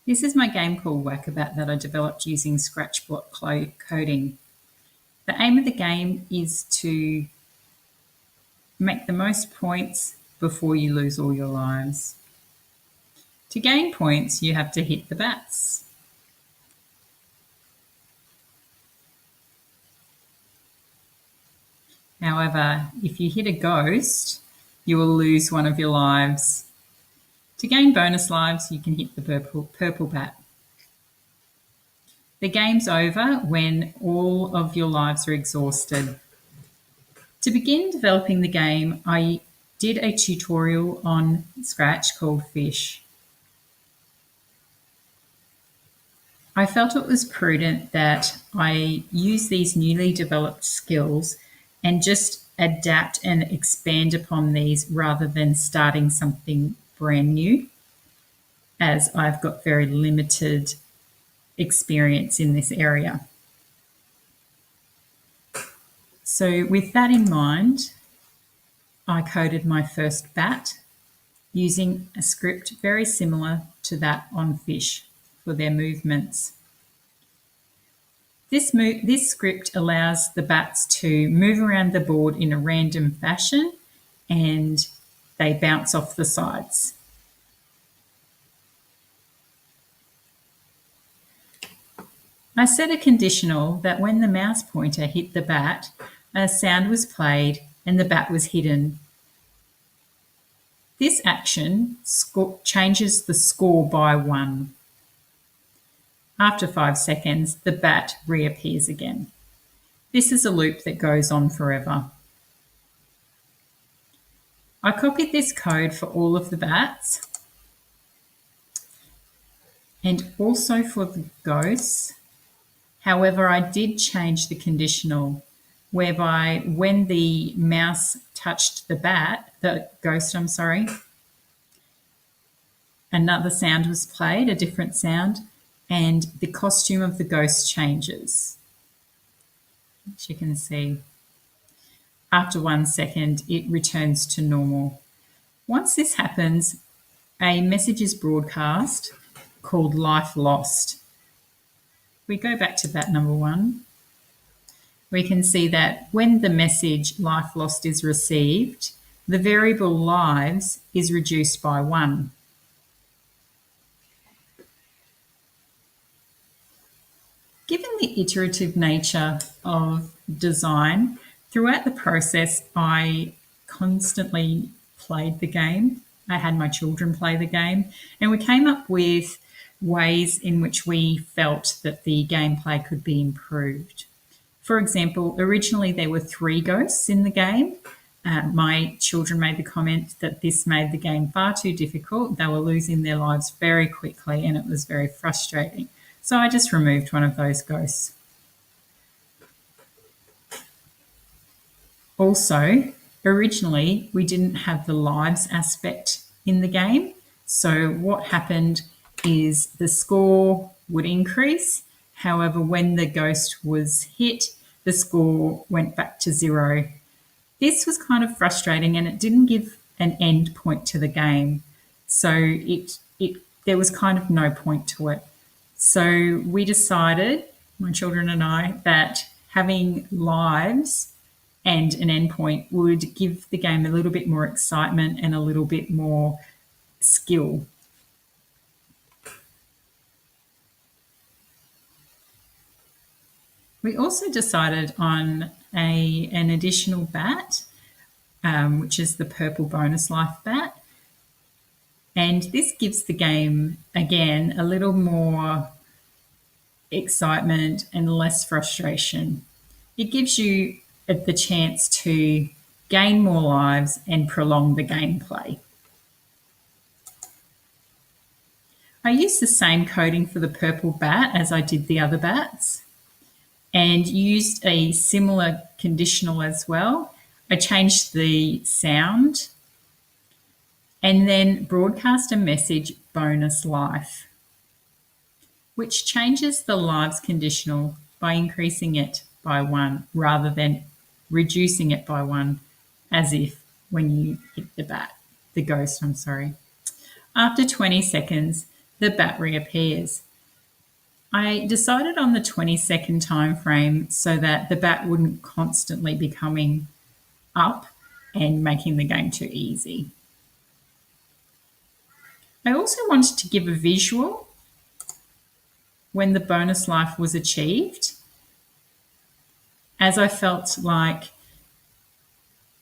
This is my game called Whack-A-Bat that I developed using Scratch block coding. The aim of the game is to make the most points before you lose all your lives. To gain points, you have to hit the bats. However, if you hit a ghost, you will lose one of your lives. To gain bonus lives, you can hit the purple bat. The game's over when all of your lives are exhausted. To begin developing the game, I did a tutorial on Scratch called Fish. I felt it was prudent that I use these newly developed skills and just adapt and expand upon these rather than starting something brand new, as I've got very limited experience in this area. So with that in mind, I coded my first bat using a script very similar to that on Fish for their movements. This script allows the bats to move around the board in a random fashion and they bounce off the sides. I set a conditional that when the mouse pointer hit the bat, a sound was played and the bat was hidden. This action changes the score by 1. After 5 seconds, the bat reappears again. This is a loop that goes on forever. I copied this code for all of the bats and also for the ghosts. However, I did change the conditional whereby when the mouse touched the ghost, another sound was played, a different sound, and the costume of the ghost changes. As you can see, after 1 second, it returns to normal. Once this happens, a message is broadcast called Life Lost. We go back to bat number 1. We can see that when the message Life Lost is received, the variable lives is reduced by 1. Given the iterative nature of design, throughout the process, I constantly played the game. I had my children play the game, and we came up with ways in which we felt that the gameplay could be improved. For example, originally there were 3 ghosts in the game. My children made the comment that this made the game far too difficult. They were losing their lives very quickly and it was very frustrating. So I just removed one of those ghosts. Also, originally we didn't have the lives aspect in the game. So what happened is the score would increase. However, when the ghost was hit, the score went back to 0. This was kind of frustrating and it didn't give an end point to the game. So there was kind of no point to it. So we decided, my children and I, that having lives and an endpoint would give the game a little bit more excitement and a little bit more skill. We also decided on an additional bat, which is the purple bonus life bat. And this gives the game, again, a little more excitement and less frustration. It gives you the chance to gain more lives and prolong the gameplay. I used the same coding for the purple bat as I did the other bats and used a similar conditional as well. I changed the sound and then broadcast a message bonus life, which changes the lives conditional by increasing it by 1 rather than reducing it by 1 as if when you hit the ghost. After 20 seconds, the bat reappears. I decided on the 20-second time frame so that the bat wouldn't constantly be coming up and making the game too easy. I also wanted to give a visual when the bonus life was achieved, as I felt like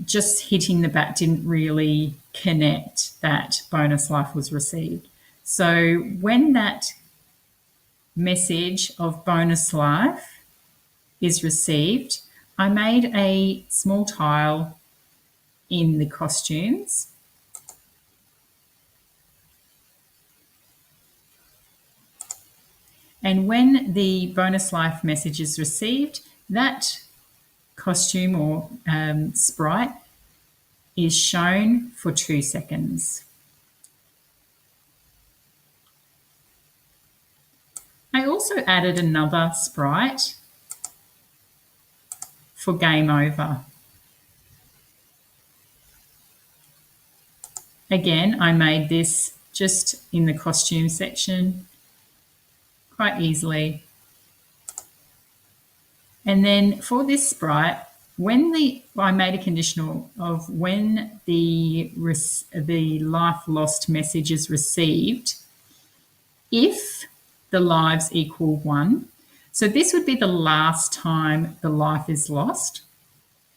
just hitting the bat didn't really connect that bonus life was received. So when that message of bonus life is received, I made a small tile in the costumes. And when the bonus life message is received, that costume or sprite is shown for 2 seconds. I also added another sprite for game over. Again, I made this just in the costume section quite easily. And then for this sprite, I made a conditional of when the life lost message is received, if the lives equal 1. So this would be the last time the life is lost.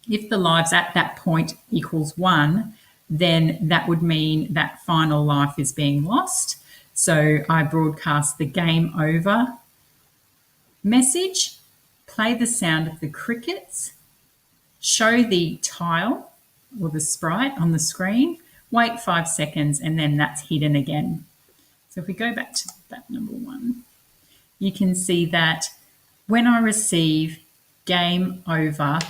If the lives at that point equals 1, then that would mean that final life is being lost. So I broadcast the game over message, play the sound of the crickets, show the tile or the sprite on the screen, wait 5 seconds, and then that's hidden again. So if we go back to that number 1, you can see that when I receive game over,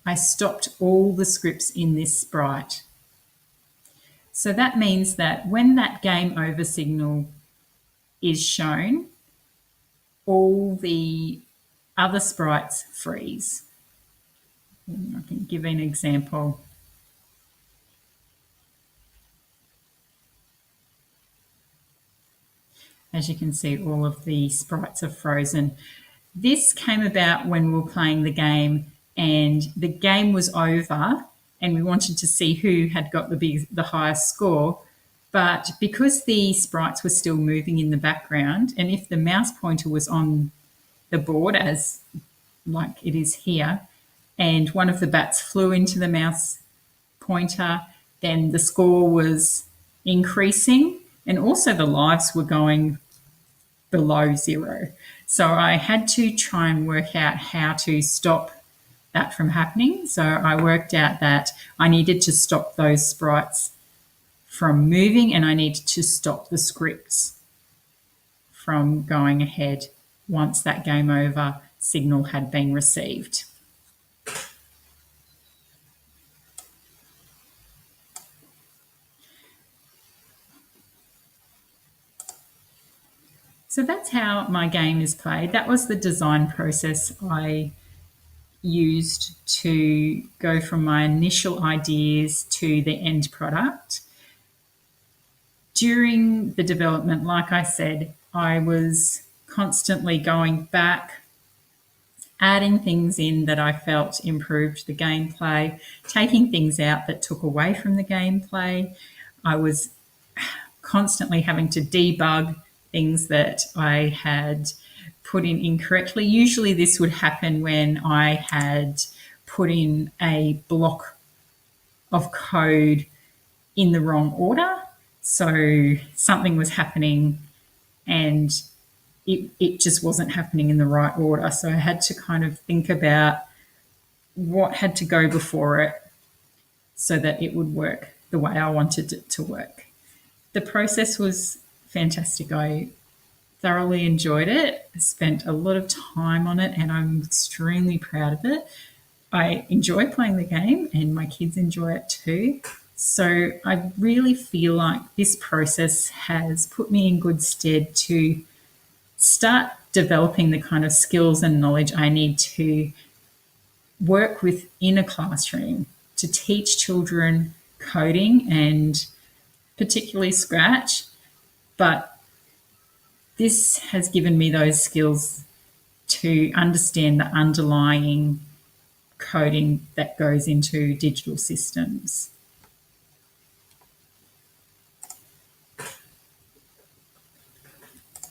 I stopped all the scripts in this sprite. So that means that when that game over signal is shown, all the other sprites freeze. I can give an example. As you can see, all of the sprites are frozen. This came about when we were playing the game and the game was over and we wanted to see who had got the highest score. But because the sprites were still moving in the background, and if the mouse pointer was on the board as like it is here, and one of the bats flew into the mouse pointer, then the score was increasing and also the lives were going below 0. So I had to try and work out how to stop that from happening. So I worked out that I needed to stop those sprites from moving and I needed to stop the scripts from going ahead once that game over signal had been received. So that's how my game is played. That was the design process I used to go from my initial ideas to the end product. During the development, like I said, I was constantly going back, adding things in that I felt improved the gameplay, taking things out that took away from the gameplay. I was constantly having to debug things that I had put in incorrectly. Usually this would happen when I had put in a block of code in the wrong order. So something was happening and it just wasn't happening in the right order. So I had to kind of think about what had to go before it so that it would work the way I wanted it to work. The process was fantastic. I thoroughly enjoyed it. I spent a lot of time on it and I'm extremely proud of it. I enjoy playing the game and my kids enjoy it too. So I really feel like this process has put me in good stead to start developing the kind of skills and knowledge I need to work within a classroom to teach children coding and particularly Scratch, but this has given me those skills to understand the underlying coding that goes into digital systems.